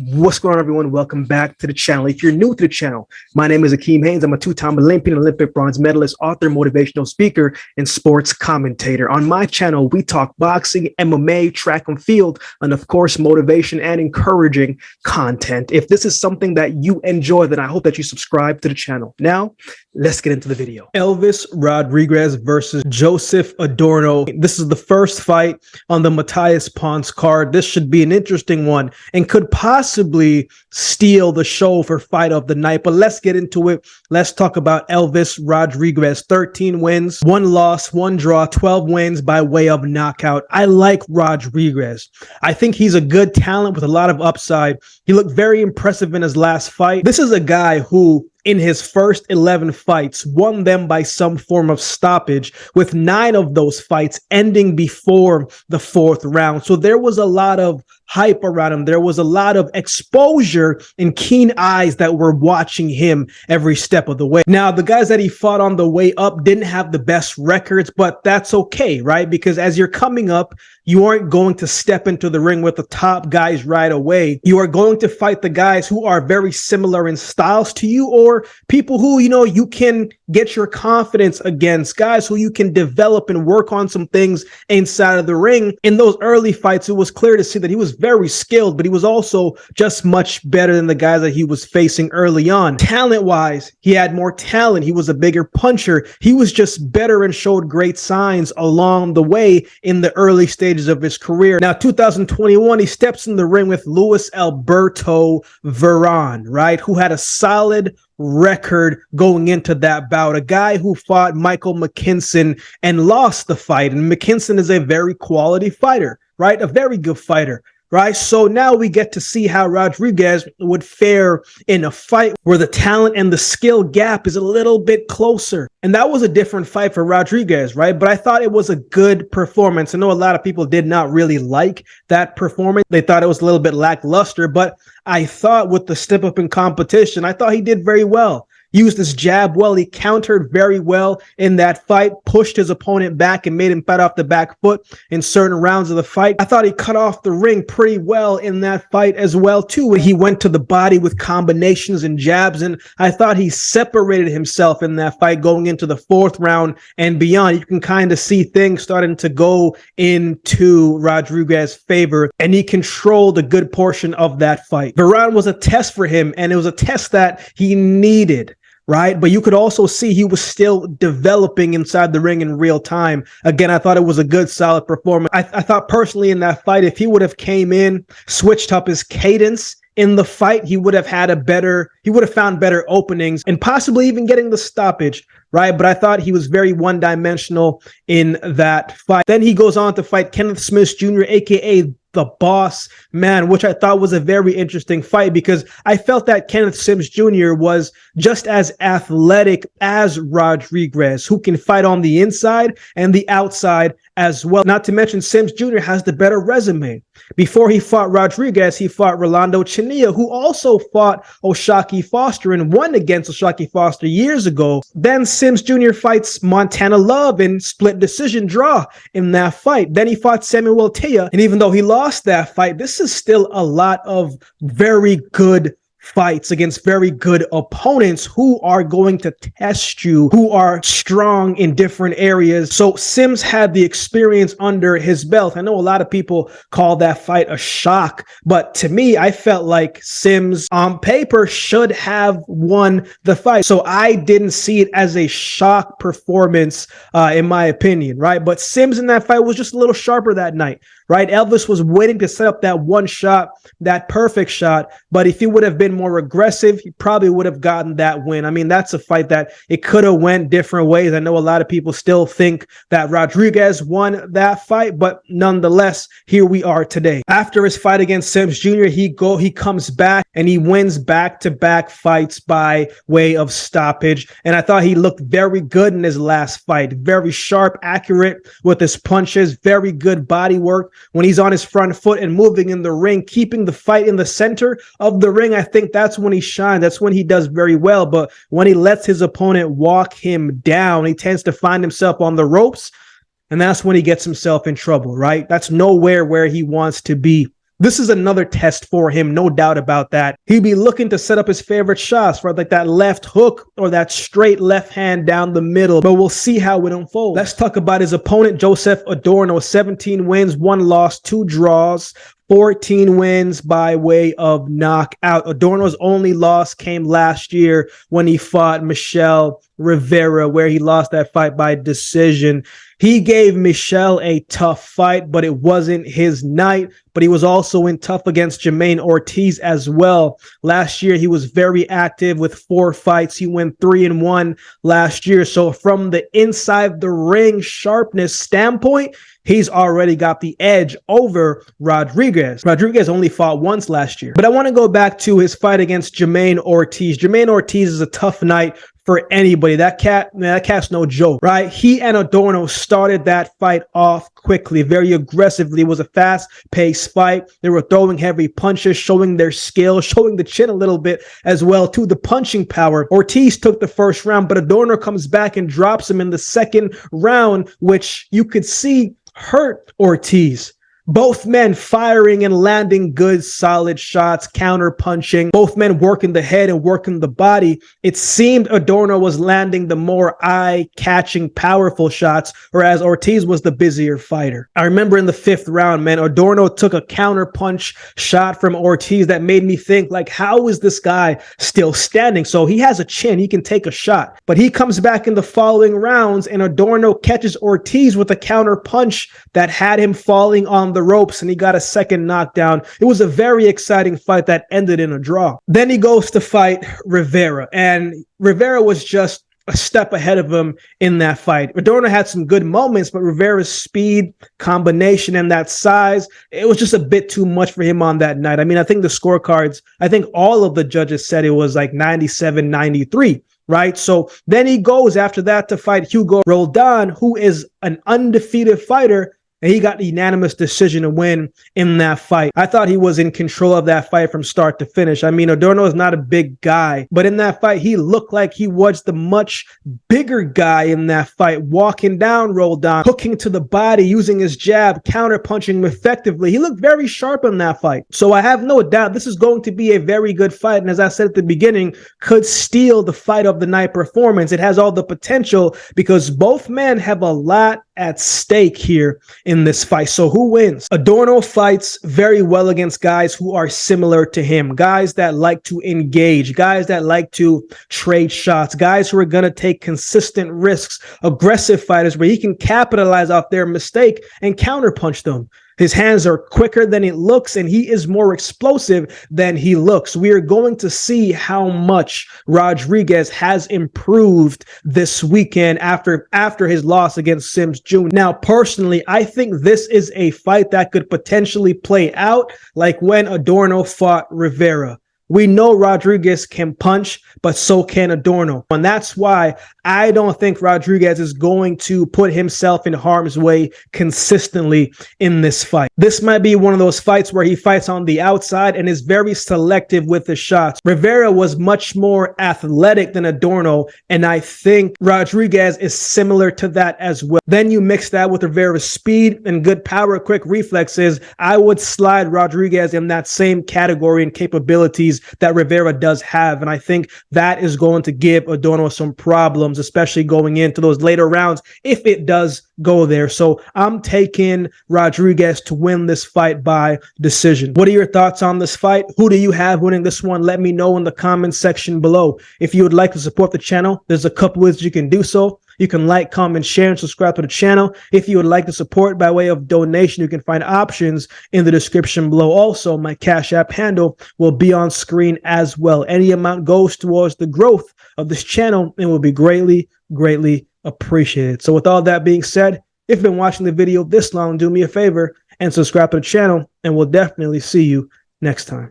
What's going on, everyone? Welcome back to the channel. If you're new to the channel, my name is AkeemHaynes. I'm a two-time Olympic bronze medalist, author, motivational speaker, and sports commentator. On my channel, we talk boxing, MMA, track and field, and of course, motivation and encouraging content. If this is something that you enjoy, then I hope that you subscribe to the channel. Now, let's get into the video. Elvis Rodriguez versus Joseph Adorno. This is the first fight on the Matthias Ponce card. This should be an interesting one and could possibly steal the show for fight of the night. But let's get into it. Let's talk about Elvis Rodriguez. 13 wins, 1 loss, 1 draw, 12 wins by way of knockout. I like Rodriguez. I think he's a good talent with a lot of upside. He looked very impressive in his last fight. This is a guy who in his first 11 fights, won them by some form of stoppage, with 9 of those fights ending before the 4th round. So there was a lot of hype around him. There was a lot of exposure and keen eyes that were watching him every step of the way. Now, the guys that he fought on the way up didn't have the best records, but that's okay, right? Because as you're coming up, you aren't going to step into the ring with the top guys right away. You are going to fight the guys who are very similar in styles to you, or people who, you can get your confidence against, guys who you can develop and work on some things inside of the ring. In those early fights, it was clear to see that he was very skilled, but he was also just much better than the guys that he was facing early on. Talent-wise, he had more talent. He was a bigger puncher. He was just better and showed great signs along the way in the early stages of his career. Now, 2021, he steps in the ring with Luis Alberto Veron, right? Who had a solid record going into that bout. A guy who fought Michael McKinson and lost the fight. And McKinson is a very quality fighter, right? A very good fighter. Right. So now we get to see how Rodriguez would fare in a fight where the talent and the skill gap is a little bit closer. And that was a different fight for Rodriguez, right? But I thought it was a good performance. I know a lot of people did not really like that performance. They thought it was a little bit lackluster, but I thought with the step up in competition, I thought he did very well. Used his jab well. He countered very well in that fight, pushed his opponent back and made him fight off the back foot in certain rounds of the fight. I thought he cut off the ring pretty well in that fight as well, too. He went to the body with combinations and jabs, and I thought he separated himself in that fight going into the 4th round and beyond. You can kind of see things starting to go into Rodriguez's favor, and he controlled a good portion of that fight. Veron was a test for him, and it was a test that he needed. Right. But you could also see he was still developing inside the ring in real time. Again, I thought it was a good, solid performance. I thought personally in that fight, if he would have came in, switched up his cadence in the fight, he would have found better openings and possibly even getting the stoppage. Right. But I thought he was very one-dimensional in that fight. Then he goes on to fight Kenneth Smith Jr., aka the Boss Man, which I thought was a very interesting fight because I felt that Kenneth Sims Jr. was just as athletic as Rodriguez, who can fight on the inside and the outside as well. Not to mention Sims Jr. has the better resume. Before he fought Rodriguez, he fought Rolando Chinilla, who also fought O'Shaquie Foster and won against O'Shaquie Foster years ago. Then Sims Jr. fights Montana Love in split decision draw in that fight. Then he fought Samuel Tia, and even though he lost that fight, this is still a lot of very good fights against very good opponents who are going to test you, who are strong in different areas. So Sims had the experience under his belt. I know a lot of people call that fight a shock, but to me, I felt like Sims on paper should have won the fight. So I didn't see it as a shock performance, in my opinion, right? But Sims in that fight was just a little sharper that night, right? Elvis was waiting to set up that one shot, that perfect shot. But if he would have been more aggressive, he probably would have gotten that win. I mean, that's a fight that it could have went different ways. I know a lot of people still think that Rodriguez won that fight, but nonetheless, here we are today. After his fight against Sims Jr., he comes back and he wins back-to-back fights by way of stoppage. And I thought he looked very good in his last fight. Very sharp, accurate with his punches, very good body work when he's on his front foot and moving in the ring, keeping the fight in the center of the ring. I think that's when he shines. That's when he does very well. But when he lets his opponent walk him down, he tends to find himself on the ropes. And that's when he gets himself in trouble, right? That's nowhere where he wants to be. This is another test for him, no doubt about that. He'd be looking to set up his favorite shots for like that left hook or that straight left hand down the middle, but we'll see how it unfolds. Let's talk about his opponent, Joseph Adorno. 17 wins, 1 loss, 2 draws. 14 wins by way of knockout. Adorno's only loss came last year when he fought Michel Rivera, where he lost that fight by decision. He gave Michel a tough fight, but it wasn't his night. But he was also in tough against Jermaine Ortiz as well. Last year, he was very active with 4 fights. He went 3-1 last year. So from the inside the ring sharpness standpoint, he's already got the edge over Rodriguez. Rodriguez only fought once last year. But I want to go back to his fight against Jermaine Ortiz. Jermaine Ortiz is a tough night for anybody. That cat's no joke, right? He and Adorno started that fight off quickly, very aggressively. It was a fast-paced fight. They were throwing heavy punches, showing their skill, showing the chin a little bit as well, too, the punching power. Ortiz took the first round, but Adorno comes back and drops him in the second round, which you could see hurt Ortiz. Both men firing and landing good, solid shots, counter punching, both men working the head and working the body. It seemed Adorno was landing the more eye-catching, powerful shots, whereas Ortiz was the busier fighter. I remember in the 5th round, man, Adorno took a counter punch shot from Ortiz that made me think, like, how is this guy still standing? So he has a chin, he can take a shot, but he comes back in the following rounds and Adorno catches Ortiz with a counter punch that had him falling on the ropes, and he got a second knockdown. It was a very exciting fight that ended in a draw. Then he goes to fight Rivera, and Rivera was just a step ahead of him in that fight. Adorno had some good moments, but Rivera's speed, combination, and that size, it was just a bit too much for him on that night. I mean, I think the scorecards, I think all of the judges said it was like 97-93. Right. So then he goes after that to fight Hugo Roldan, who is an undefeated fighter. And he got the unanimous decision to win in that fight. I thought he was in control of that fight from start to finish. I mean, Adorno is not a big guy, but in that fight, he looked like he was the much bigger guy in that fight, walking down Roldan, hooking to the body, using his jab, counter punching him effectively. He looked very sharp in that fight. So I have no doubt this is going to be a very good fight. And as I said at the beginning, could steal the fight of the night performance. It has all the potential because both men have a lot at stake here in this fight. So who wins? Adorno fights very well against guys who are similar to him, guys that like to engage, guys that like to trade shots, guys who are going to take consistent risks, aggressive fighters where he can capitalize off their mistake and counterpunch them. His hands are quicker than it looks, and he is more explosive than he looks. We are going to see how much Rodriguez has improved this weekend after his loss against Sims Jr. Now, personally, I think this is a fight that could potentially play out like when Adorno fought Rivera. We know Rodriguez can punch, but so can Adorno. And that's why I don't think Rodriguez is going to put himself in harm's way consistently in this fight. This might be one of those fights where he fights on the outside and is very selective with the shots. Rivera was much more athletic than Adorno, and I think Rodriguez is similar to that as well. Then you mix that with Rivera's speed and good power, quick reflexes. I would slide Rodriguez in that same category and capabilities that Rivera does have. And I think that is going to give Adorno some problems, especially going into those later rounds, if it does go there. So I'm taking Rodriguez to win this fight by decision. What are your thoughts on this fight? Who do you have winning this one? Let me know in the comment section below. If you would like to support the channel, there's a couple ways you can do so. You can like, comment, share, and subscribe to the channel. If you would like to support by way of donation, you can find options in the description below. Also, my Cash App handle will be on screen as well. Any amount goes towards the growth of this channel and will be greatly, greatly appreciated. So with all that being said, if you've been watching the video this long, do me a favor and subscribe to the channel, and we'll definitely see you next time.